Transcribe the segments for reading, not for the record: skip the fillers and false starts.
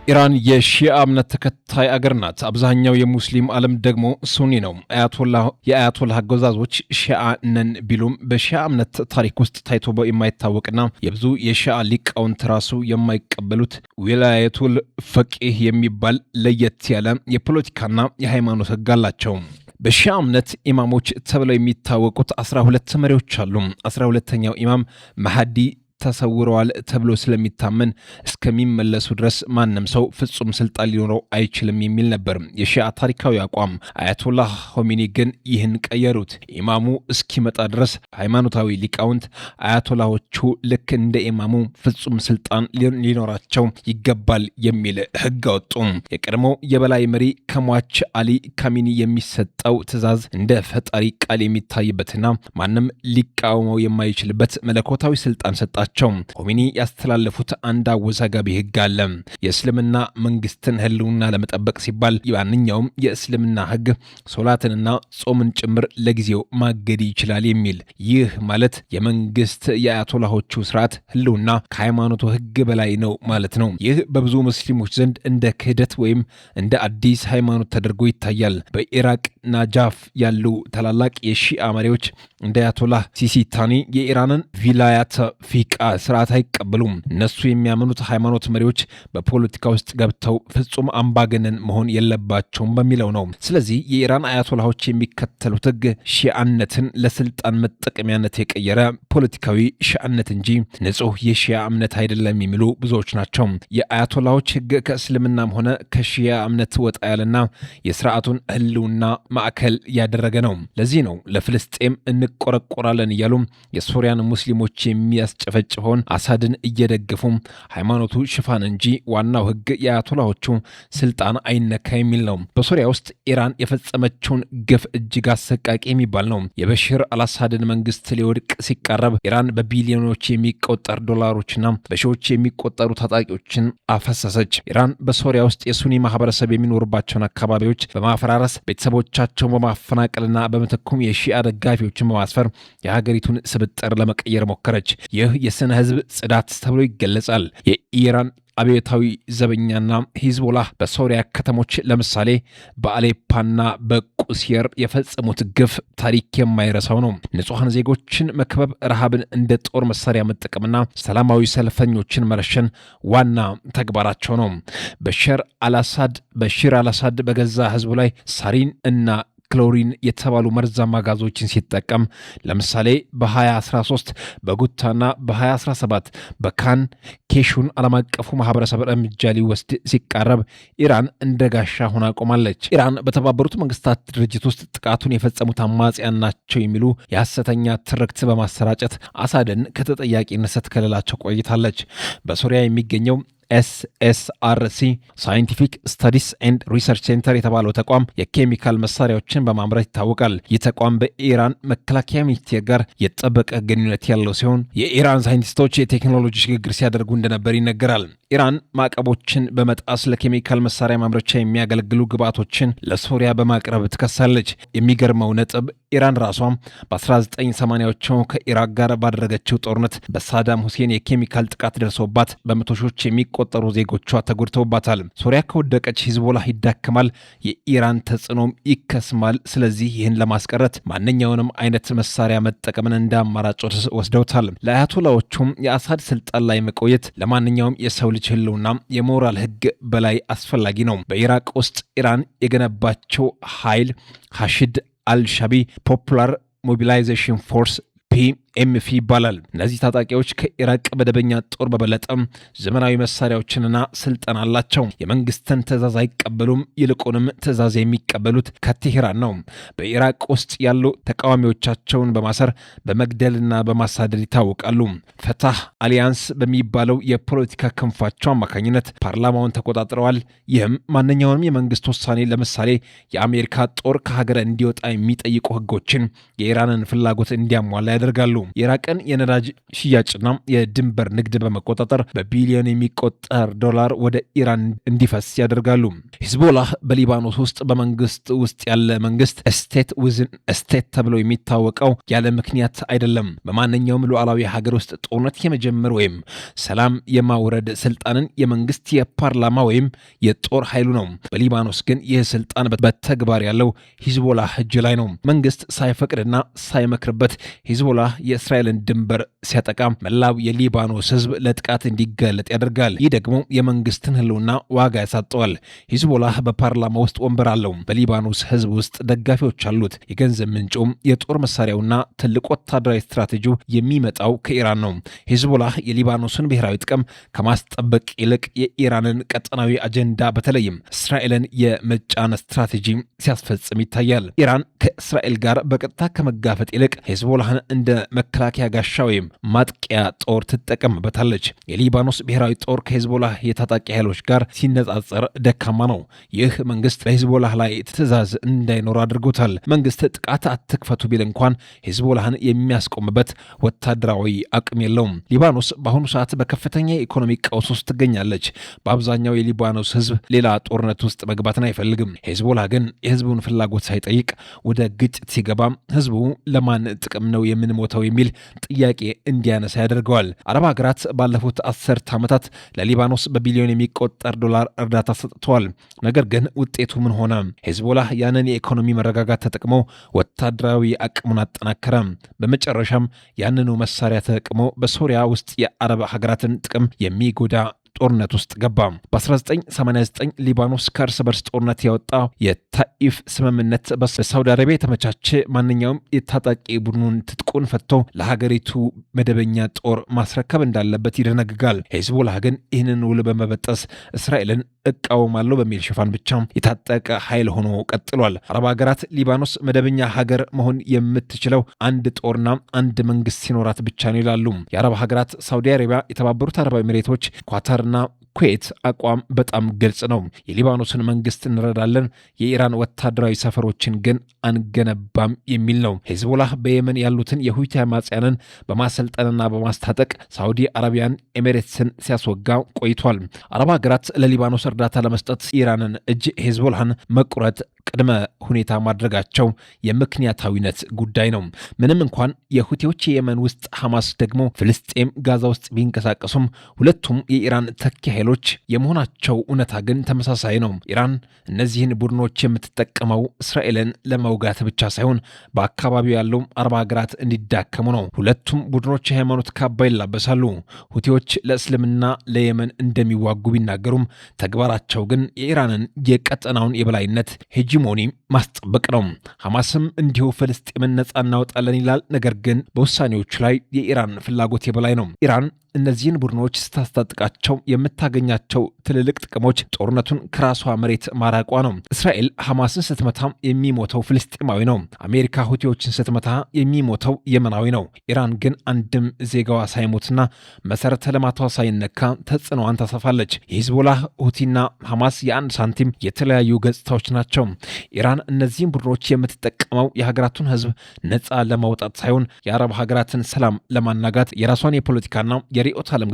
ኢራን የሺአ እምነት ተከታይ አገር ናት። አብዛኛው የሙስሊም ዓለም ደግሞ ሱኒ ነው። የአያቶላህ አገዛዞች ሺአ ነን ቢሉም በሺአ እምነት ታሪክ ውስጥ ታይቶ የማይታወቅና የብዙ የሺአ ሊቃውንት ራሱ የማይቀበሉት ዊላየቱል ፈቂህ የሚባል ለየት ያለ የፖለቲካና የሃይማኖት ህግ አላቸው። በሺአ እምነት ኢማሞች ተብለው የሚታወቁት 12 መሪዎች አሉ። 12ኛው ኢማም መሃዲ ተሰውረዋል ተብሎ ስለሚታመን እስከሚመለሱ ድረስ ማንም ሰው ፍጹም ስልጣን ሊኖረው አይችልም የሚል ነበር የሺአ ታሪካዊ አቋም። አያቶላህ ሆሜኒ ግን ይህን ቀየሩት። ኢማሙ እስኪመጣ ድረስ ሃይማኖታዊ ሊቃውንት አያቶላዎቹ ልክ እንደ ኢማሙ ፍጹም ስልጣን ሊኖራቸው ይገባል የሚል ህግ አወጡ። የቀድሞ የበላይ መሪ ከሟች አሊ ካሚኒ የሚሰጠው ትእዛዝ እንደ ፈጣሪ ቃል የሚታይበትና ማንም ሊቃወመው የማይችልበት መለኮታዊ ስልጣን ሰጣቸው። ሆሜኒ ያስተላለፉት አንድ አወዛጋቢ ህግ አለ። የእስልምና መንግስትን ህልውና ለመጠበቅ ሲባል ማንኛውም የእስልምና ህግ ሶላትንና ጾምን ጭምር ለጊዜው ማገድ ይችላል የሚል። ይህ ማለት የመንግስት የአያቶላሆቹ ስርዓት ህልውና ከሃይማኖቱ ህግ በላይ ነው ማለት ነው። ይህ በብዙ ሙስሊሞች ዘንድ እንደ ክህደት ወይም እንደ አዲስ ሃይማኖት ተደርጎ ይታያል። በኢራቅ ናጃፍ ያሉ ታላላቅ የሺአ መሪዎች እንደ አያቶላህ ሲሲታኒ የኢራንን ቪላያት ፊቃ ስርዓት አይቀበሉም። እነሱ የሚያምኑት ሃይማኖት መሪዎች በፖለቲካ ውስጥ ገብተው ፍጹም አምባገነን መሆን የለባቸውም በሚለው ነው። ስለዚህ የኢራን አያቶላሆች የሚከተሉት ህግ ሺአነትን ለስልጣን መጠቀሚያነት የቀየረ ፖለቲካዊ ሺአነት እንጂ ንጹህ የሺአ እምነት አይደለም የሚሉ ብዙዎች ናቸው። የአያቶላሆች ህግ ከእስልምናም ሆነ ከሺአ እምነት ወጣ ያለና የስርዓቱን ህልውና ማዕከል ያደረገ ነው። ለዚህ ነው ለፍልስጤም እንቆረቆራለን እያሉ የሶሪያን ሙስሊሞች የሚያስጨፈጭፈውን አሳድን እየደገፉ ሃይማኖቱ ሽፋን እንጂ ዋናው ህግ የአያቶላዎቹ ስልጣን አይነካ የሚል ነው። በሶሪያ ውስጥ ኢራን የፈጸመችውን ግፍ እጅግ አሰቃቂ የሚባል ነው። የበሽር አልአሳድን መንግስት ሊወድቅ ሲቃረብ ኢራን በቢሊዮኖች የሚቆጠር ዶላሮችና በሺዎች የሚቆጠሩ ታጣቂዎችን አፈሰሰች። ኢራን በሶሪያ ውስጥ የሱኒ ማህበረሰብ የሚኖርባቸውን አካባቢዎች በማፈራረስ ቤተሰቦቻቸውን በማፈናቀልና በምትኩም የሺአ ደጋፊዎችን በማስፈር የሀገሪቱን ስብጥር ለመቀየር ሞከረች። ይህ የስነ ህዝብ ጽዳት ተብሎ ይገለጻል። የኢራን አብዮታዊ ዘበኛና ሂዝቦላህ በሶሪያ ከተሞች ለምሳሌ በአሌፓና በቁስየር የፈጸሙት ግፍ ታሪክ የማይረሳው ነው። ንጹሐን ዜጎችን መክበብ፣ ረሃብን እንደ ጦር መሳሪያ መጠቀምና ሰላማዊ ሰልፈኞችን መረሸን ዋና ተግባራቸው ነው። በሽር አልአሳድ በገዛ ህዝቡ ላይ ሳሪን እና ክሎሪን የተባሉ መርዛማ ጋዞችን ሲጠቀም ለምሳሌ በ2013 በጉታና በ2017 በካን ኬሹን ዓለም አቀፉ ማህበረሰብ እርምጃ ሊወስድ ሲቃረብ ኢራን እንደ ጋሻ ሆና ቆማለች። ኢራን በተባበሩት መንግስታት ድርጅት ውስጥ ጥቃቱን የፈጸሙት አማጽያን ናቸው የሚሉ የሐሰተኛ ትርክት በማሰራጨት አሳድን ከተጠያቂነት ስትከልላቸው ቆይታለች። በሶሪያ የሚገኘው SSRC ሳይንቲፊክ ስታዲስ ኤንድ ሪሰርች ሴንተር የተባለው ተቋም የኬሚካል መሳሪያዎችን በማምረት ይታወቃል። ይህ ተቋም በኢራን መከላከያ ሚኒስቴር ጋር የጠበቀ ግንኙነት ያለው ሲሆን የኢራን ሳይንቲስቶች የቴክኖሎጂ ሽግግር ሲያደርጉ እንደነበር ይነገራል። ኢራን ማዕቀቦችን በመጣስ ለኬሚካል መሳሪያ ማምረቻ የሚያገለግሉ ግብዓቶችን ለሶሪያ በማቅረብ ትከሳለች። የሚገርመው ነጥብ ኢራን ራሷም በ1980ዎቹ ከኢራቅ ጋር ባደረገችው ጦርነት በሳዳም ሁሴን የኬሚካል ጥቃት ደርሶባት በመቶ ሺዎች የሚቆጠሩ ዜጎቿ ተጎድተውባታል። ሶሪያ ከወደቀች ሂዝቦላህ ይዳከማል፣ የኢራን ተጽዕኖም ይከስማል። ስለዚህ ይህን ለማስቀረት ማንኛውንም አይነት መሳሪያ መጠቀምን እንደ አማራጭ ወስደውታል። ለአያቶላዎቹም የአሳድ ስልጣን ላይ መቆየት ለማንኛውም የሰው ልጅ ህልውና የሞራል ህግ በላይ አስፈላጊ ነው። በኢራቅ ውስጥ ኢራን የገነባቸው ኃይል ሐሽድ አልሻቢ ፖፑላር ሞቢላይዜሽን ፎርስ PMF ይባላል። እነዚህ ታጣቂዎች ከኢራቅ መደበኛ ጦር በበለጠም ዘመናዊ መሳሪያዎችንና ስልጠና አላቸው። የመንግስትን ትእዛዝ አይቀበሉም። ይልቁንም ትእዛዝ የሚቀበሉት ከቴህራን ነው። በኢራቅ ውስጥ ያሉ ተቃዋሚዎቻቸውን በማሰር በመግደልና በማሳደድ ይታወቃሉ። ፈታህ አሊያንስ በሚባለው የፖለቲካ ክንፋቸው አማካኝነት ፓርላማውን ተቆጣጥረዋል። ይህም ማንኛውንም የመንግስት ውሳኔ ለምሳሌ የአሜሪካ ጦር ከሀገር እንዲወጣ የሚጠይቁ ህጎችን የኢራንን ፍላጎት እንዲያሟላ ያደርጋሉ። የኢራቅን የነዳጅ ሽያጭና የድንበር ንግድ በመቆጣጠር በቢሊዮን የሚቆጠር ዶላር ወደ ኢራን እንዲፈስ ያደርጋሉ። ሂዝቦላህ በሊባኖስ ውስጥ በመንግስት ውስጥ ያለ መንግስት ስቴት ዊዝን ስቴት ተብሎ የሚታወቀው ያለ ምክንያት አይደለም። በማንኛውም ሉዓላዊ ሀገር ውስጥ ጦርነት የመጀመር ወይም ሰላም የማውረድ ስልጣንን የመንግስት የፓርላማ ወይም የጦር ኃይሉ ነው። በሊባኖስ ግን ይህ ስልጣን በተግባር ያለው ሂዝቦላህ እጅ ላይ ነው። መንግስት ሳይፈቅድና ሳይመክርበት ሂዝቦላህ የእስራኤልን ድንበር ሲያጠቃ መላው የሊባኖስ ህዝብ ለጥቃት እንዲጋለጥ ያደርጋል። ይህ ደግሞ የመንግስትን ህልውና ዋጋ ያሳጠዋል። ሂዝቦላህ በፓርላማ ውስጥ ወንበር አለው። በሊባኖስ ህዝብ ውስጥ ደጋፊዎች አሉት። የገንዘብ ምንጩም የጦር መሳሪያውና ትልቅ ወታደራዊ ስትራቴጂው የሚመጣው ከኢራን ነው። ሂዝቦላህ የሊባኖስን ብሔራዊ ጥቅም ከማስጠበቅ ይልቅ የኢራንን ቀጠናዊ አጀንዳ በተለይም እስራኤልን የመጫን ስትራቴጂ ሲያስፈጽም ይታያል። ኢራን ከእስራኤል ጋር በቀጥታ ከመጋፈጥ ይልቅ ሂዝቦላህን እንደ መከላከያ ጋሻ ወይም ማጥቂያ ጦር ትጠቀምበታለች። የሊባኖስ ብሔራዊ ጦር ከሂዝቦላህ የታጣቂ ኃይሎች ጋር ሲነጻጸር ደካማ ነው። ይህ መንግስት በሂዝቦላህ ላይ ትዕዛዝ እንዳይኖር አድርጎታል። መንግስት ጥቃት አትክፈቱ ቢል እንኳን ሂዝቦላህን የሚያስቆምበት ወታደራዊ አቅም የለውም። ሊባኖስ በአሁኑ ሰዓት በከፍተኛ የኢኮኖሚ ቀውስ ውስጥ ትገኛለች። በአብዛኛው የሊባኖስ ህዝብ ሌላ ጦርነት ውስጥ መግባትን አይፈልግም። ሂዝቦላህ ግን የህዝቡን ፍላጎት ሳይጠይቅ ወደ ግጭት ሲገባ ህዝቡ ለማን ጥቅም ነው የምንሞተው የሚል ጥያቄ እንዲያነሳ ያደርገዋል። አረብ ሀገራት ባለፉት 10 ዓመታት ለሊባኖስ በቢሊዮን የሚቆጠር ዶላር እርዳታ ሰጥተዋል። ነገር ግን ውጤቱ ምን ሆነ? ሂዝቦላህ ያንን የኢኮኖሚ መረጋጋት ተጠቅሞ ወታደራዊ አቅሙን አጠናከረ። በመጨረሻም ያንኑ መሳሪያ ተጠቅሞ በሶሪያ ውስጥ የአረብ ሀገራትን ጥቅም የሚጎዳ ጦርነት ውስጥ ገባ። በ1989 ሊባኖስ ከእርስ በርስ ጦርነት ያወጣ የታኢፍ ስምምነት በሳውዲ አረቢያ የተመቻቸ ማንኛውም የታጣቂ ቡድኑን ትጥቁን ፈቶ ለሀገሪቱ መደበኛ ጦር ማስረከብ እንዳለበት ይደነግጋል። ሂዝቦላህ ግን ይህንን ውል በመበጠስ እስራኤልን እቃወማለሁ በሚል ሽፋን ብቻ የታጠቀ ኃይል ሆኖ ቀጥሏል። አረብ ሀገራት ሊባኖስ መደበኛ ሀገር መሆን የምትችለው አንድ ጦርና አንድ መንግስት ሲኖራት ብቻ ነው ይላሉ። የአረብ ሀገራት ሳውዲ አረቢያ፣ የተባበሩት አረብ ኤሚሬቶች፣ ኳታርና ኩዌት አቋም በጣም ግልጽ ነው። የሊባኖስን መንግስት እንረዳለን፣ የኢራን ወታደራዊ ሰፈሮችን ግን አንገነባም የሚል ነው። ሂዝቦላህ በየመን ያሉትን የሁቲ አማጽያንን በማሰልጠንና በማስታጠቅ ሳውዲ አረቢያን፣ ኤሚሬትስን ሲያስወጋ ቆይቷል። አረብ ሀገራት ለሊባኖስ እርዳታ ለመስጠት ኢራንን እጅ ሂዝቦላህን መቁረጥ ቅድመ ሁኔታ ማድረጋቸው የምክንያታዊነት ጉዳይ ነው። ምንም እንኳን የሁቲዎች የየመን ውስጥ ሐማስ ደግሞ ፍልስጤም ጋዛ ውስጥ ቢንቀሳቀሱም ሁለቱም የኢራን ተኪ ኃይሎች የመሆናቸው እውነታ ግን ተመሳሳይ ነው። ኢራን እነዚህን ቡድኖች የምትጠቀመው እስራኤልን ለመውጋት ብቻ ሳይሆን በአካባቢው ያለው አረብ ሀገራት እንዲዳከሙ ነው። ሁለቱም ቡድኖች የሃይማኖት ካባ ይላበሳሉ። ሁቲዎች ለእስልምና ለየመን እንደሚዋጉ ቢናገሩም ተግባራቸው ግን የኢራንን የቀጠናውን የበላይነት ሄጂሞኒ ማስጠበቅ ነው። ሐማስም እንዲሁ ፍልስጤምን ነጻ እናወጣለን ይላል። ነገር ግን በውሳኔዎቹ ላይ የኢራን ፍላጎት የበላይ ነው። ኢራን እነዚህን ቡድኖች ስታስታጥቃቸው የምታገኛቸው ትልልቅ ጥቅሞች ጦርነቱን ከራሷ መሬት ማራቋ ነው። እስራኤል ሐማስን ስትመታ የሚሞተው ፍልስጤማዊ ነው። አሜሪካ ሁቲዎችን ስትመታ የሚሞተው የመናዊ ነው። ኢራን ግን አንድም ዜጋዋ ሳይሞትና መሰረተ ልማቷ ሳይነካ ተጽዕኖዋን ታሰፋለች። የሂዝቦላህ ሁቲና ሐማስ የአንድ ሳንቲም የተለያዩ ገጽታዎች ናቸው። ኢራን እነዚህን ቡድኖች የምትጠቀመው የሀገራቱን ህዝብ ነጻ ለማውጣት ሳይሆን የአረብ ሀገራትን ሰላም ለማናጋት የራሷን የፖለቲካና የርዕዮተ ዓለም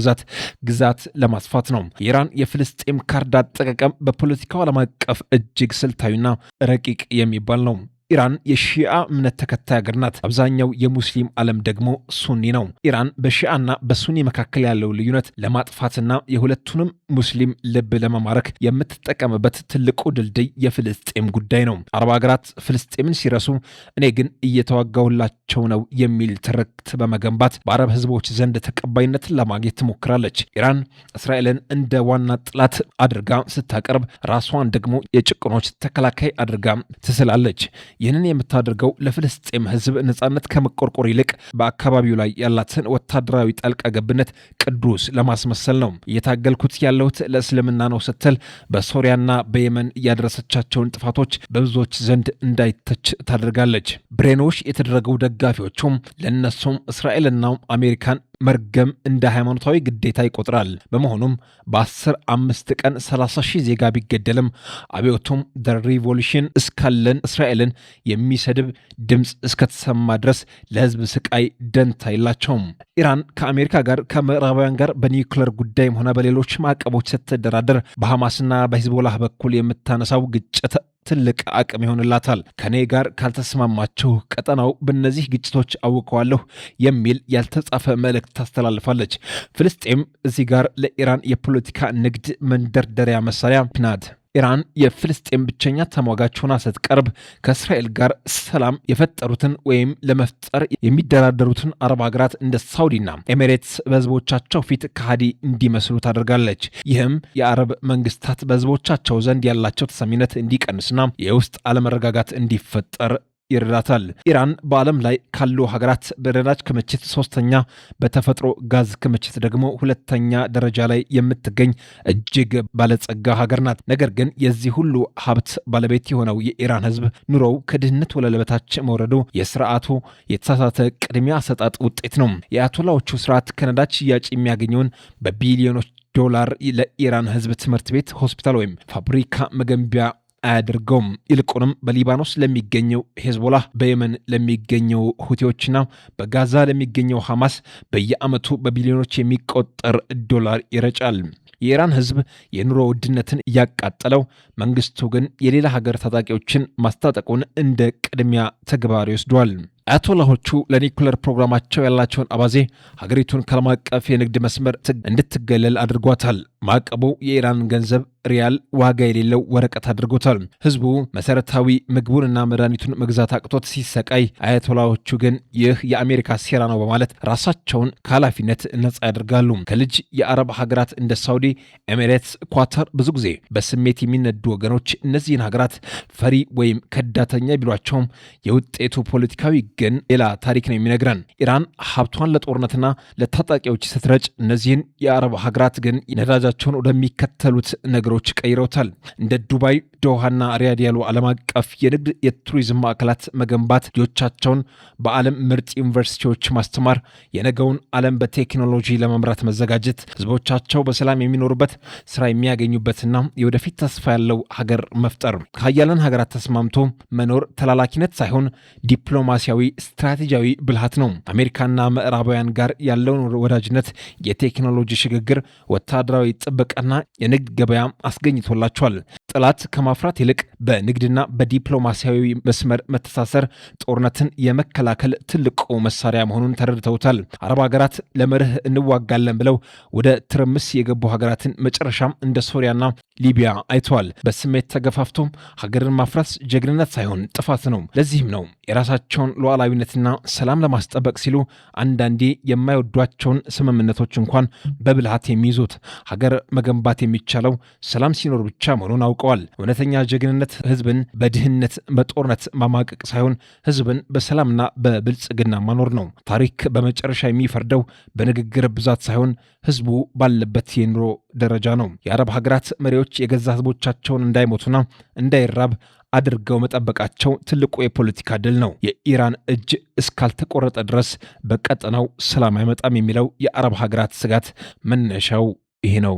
ግዛት ለማስፋት ነው። የኢራን የፍልስጤም ካርድ አጠቃቀም በፖለቲካው ዓለም አቀፍ እጅግ ስልታዊና ረቂቅ የሚባል ነው። ኢራን የሺአ እምነት ተከታይ ሀገር ናት። አብዛኛው የሙስሊም ዓለም ደግሞ ሱኒ ነው። ኢራን በሺአና በሱኒ መካከል ያለው ልዩነት ለማጥፋትና የሁለቱንም ሙስሊም ልብ ለመማረክ የምትጠቀምበት ትልቁ ድልድይ የፍልስጤም ጉዳይ ነው። አረብ ሀገራት ፍልስጤምን ሲረሱ እኔ ግን እየተዋጋሁላቸው ነው የሚል ትርክት በመገንባት በአረብ ህዝቦች ዘንድ ተቀባይነትን ለማግኘት ትሞክራለች። ኢራን እስራኤልን እንደ ዋና ጥላት አድርጋ ስታቀርብ ራሷን ደግሞ የጭቁኖች ተከላካይ አድርጋ ትስላለች። ይህንን የምታደርገው ለፍልስጤም ህዝብ ነጻነት ከመቆርቆር ይልቅ በአካባቢው ላይ ያላትን ወታደራዊ ጣልቃ ገብነት ቅዱስ ለማስመሰል ነው። እየታገልኩት ያለሁት ለእስልምና ነው ስትል በሶሪያና በየመን ያደረሰቻቸውን ጥፋቶች በብዙዎች ዘንድ እንዳይተች ታደርጋለች። ብሬኖች የተደረገው ደጋፊዎቹም ለእነሱም እስራኤልና አሜሪካን መርገም እንደ ሃይማኖታዊ ግዴታ ይቆጥራል። በመሆኑም በ15 ቀን 30,000 ዜጋ ቢገደልም አብዮቱም ዘ ሪቮሉሽን እስካለን እስራኤልን የሚሰድብ ድምፅ እስከተሰማ ድረስ ለህዝብ ስቃይ ደንታ የላቸውም። ኢራን ከአሜሪካ ጋር ከምዕራባውያን ጋር በኒውክለር ጉዳይም ሆነ በሌሎች ማዕቀቦች ስትደራደር በሐማስና በሂዝቦላህ በኩል የምታነሳው ግጭት ትልቅ አቅም ይሆንላታል። ከኔ ጋር ካልተስማማችሁ ቀጠናው በእነዚህ ግጭቶች አውቀዋለሁ የሚል ያልተጻፈ መልእክት ታስተላልፋለች። ፍልስጤም እዚህ ጋር ለኢራን የፖለቲካ ንግድ መንደርደሪያ መሳሪያ ናት። ኢራን የፍልስጤም ብቸኛ ተሟጋች ሆና ስትቀርብ ከእስራኤል ጋር ሰላም የፈጠሩትን ወይም ለመፍጠር የሚደራደሩትን አረብ ሀገራት እንደ ሳውዲና ኤሜሬትስ በህዝቦቻቸው ፊት ከሃዲ እንዲመስሉ ታደርጋለች። ይህም የአረብ መንግስታት በህዝቦቻቸው ዘንድ ያላቸው ተሰሚነት እንዲቀንስና የውስጥ አለመረጋጋት እንዲፈጠር ይረዳታል። ኢራን በዓለም ላይ ካሉ ሀገራት በነዳጅ ክምችት ሶስተኛ፣ በተፈጥሮ ጋዝ ክምችት ደግሞ ሁለተኛ ደረጃ ላይ የምትገኝ እጅግ ባለጸጋ ሀገር ናት። ነገር ግን የዚህ ሁሉ ሀብት ባለቤት የሆነው የኢራን ህዝብ ኑሮው ከድህነት ወለል በታች መውረዱ የስርዓቱ የተሳሳተ ቅድሚያ አሰጣጥ ውጤት ነው። የአያቶላዎቹ ስርዓት ከነዳጅ ሽያጭ የሚያገኘውን በቢሊዮኖች ዶላር ለኢራን ህዝብ ትምህርት ቤት፣ ሆስፒታል ወይም ፋብሪካ መገንቢያ አያደርገውም። ይልቁንም በሊባኖስ ለሚገኘው ሄዝቦላህ፣ በየመን ለሚገኘው ሁቲዎችና በጋዛ ለሚገኘው ሐማስ በየዓመቱ በቢሊዮኖች የሚቆጠር ዶላር ይረጫል። የኢራን ህዝብ የኑሮ ውድነትን እያቃጠለው፣ መንግስቱ ግን የሌላ ሀገር ታጣቂዎችን ማስታጠቁን እንደ ቅድሚያ ተግባር ይወስዷል። አያቶላሆቹ ለኒኩለር ፕሮግራማቸው ያላቸውን አባዜ ሀገሪቱን ከዓለም አቀፍ የንግድ መስመር እንድትገለል አድርጓታል። ማዕቀቡ የኢራን ገንዘብ ሪያል ዋጋ የሌለው ወረቀት አድርጎታል። ህዝቡ መሰረታዊ ምግቡንና መድኃኒቱን መግዛት አቅቶት ሲሰቃይ፣ አያቶላዎቹ ግን ይህ የአሜሪካ ሴራ ነው በማለት ራሳቸውን ከኃላፊነት ነጻ ያደርጋሉ። ከልጅ የአረብ ሀገራት እንደ ሳውዲ፣ ኤሜሬትስ፣ ኳታር ብዙ ጊዜ በስሜት የሚነዱ ወገኖች እነዚህን ሀገራት ፈሪ ወይም ከዳተኛ ቢሏቸውም የውጤቱ ፖለቲካዊ ግን ሌላ ታሪክ ነው የሚነግረን። ኢራን ሀብቷን ለጦርነትና ለታጣቂዎች ስትረጭ፣ እነዚህን የአረብ ሀገራት ግን ነዳጃቸውን ወደሚከተሉት ነገሮች ቀይረውታል። እንደ ዱባይ፣ ዶሃና ሪያድ ያሉ ዓለም አቀፍ የንግድ የቱሪዝም ማዕከላት መገንባት፣ ልጆቻቸውን በዓለም ምርጥ ዩኒቨርሲቲዎች ማስተማር፣ የነገውን ዓለም በቴክኖሎጂ ለመምራት መዘጋጀት፣ ህዝቦቻቸው በሰላም የሚኖሩበት ስራ የሚያገኙበትና የወደፊት ተስፋ ያለው ሀገር መፍጠር። ከሀያላን ሀገራት ተስማምቶ መኖር ተላላኪነት ሳይሆን ዲፕሎማሲያዊ ስትራቴጂያዊ ብልሃት ነው። አሜሪካና ምዕራባውያን ጋር ያለውን ወዳጅነት፣ የቴክኖሎጂ ሽግግር፣ ወታደራዊ ጥበቃና የንግድ ገበያ አስገኝቶላቸዋል። ጠላት ከማፍራት ይልቅ በንግድና በዲፕሎማሲያዊ መስመር መተሳሰር ጦርነትን የመከላከል ትልቁ መሳሪያ መሆኑን ተረድተውታል። አረብ ሀገራት ለመርህ እንዋጋለን ብለው ወደ ትርምስ የገቡ ሀገራትን መጨረሻም እንደ ሶሪያና ሊቢያ አይተዋል። በስሜት ተገፋፍቶም ሀገርን ማፍረስ ጀግንነት ሳይሆን ጥፋት ነው። ለዚህም ነው የራሳቸውን ሉዓላዊነትና ሰላም ለማስጠበቅ ሲሉ አንዳንዴ የማይወዷቸውን ስምምነቶች እንኳን በብልሃት የሚይዙት። ሀገር መገንባት የሚቻለው ሰላም ሲኖር ብቻ መሆኑን አውቀዋል። እውነተኛ ጀግንነት ህዝብን በድህነት በጦርነት ማማቀቅ ሳይሆን ህዝብን በሰላምና በብልጽግና ማኖር ነው። ታሪክ በመጨረሻ የሚፈርደው በንግግር ብዛት ሳይሆን ህዝቡ ባለበት የኑሮ ደረጃ ነው። የአረብ ሀገራት መሪዎች የገዛ ህዝቦቻቸውን እንዳይሞቱና እንዳይራብ አድርገው መጠበቃቸው ትልቁ የፖለቲካ ድል ነው። የኢራን እጅ እስካልተቆረጠ ድረስ በቀጠናው ሰላም አይመጣም የሚለው የአረብ ሀገራት ስጋት መነሻው ይሄ ነው።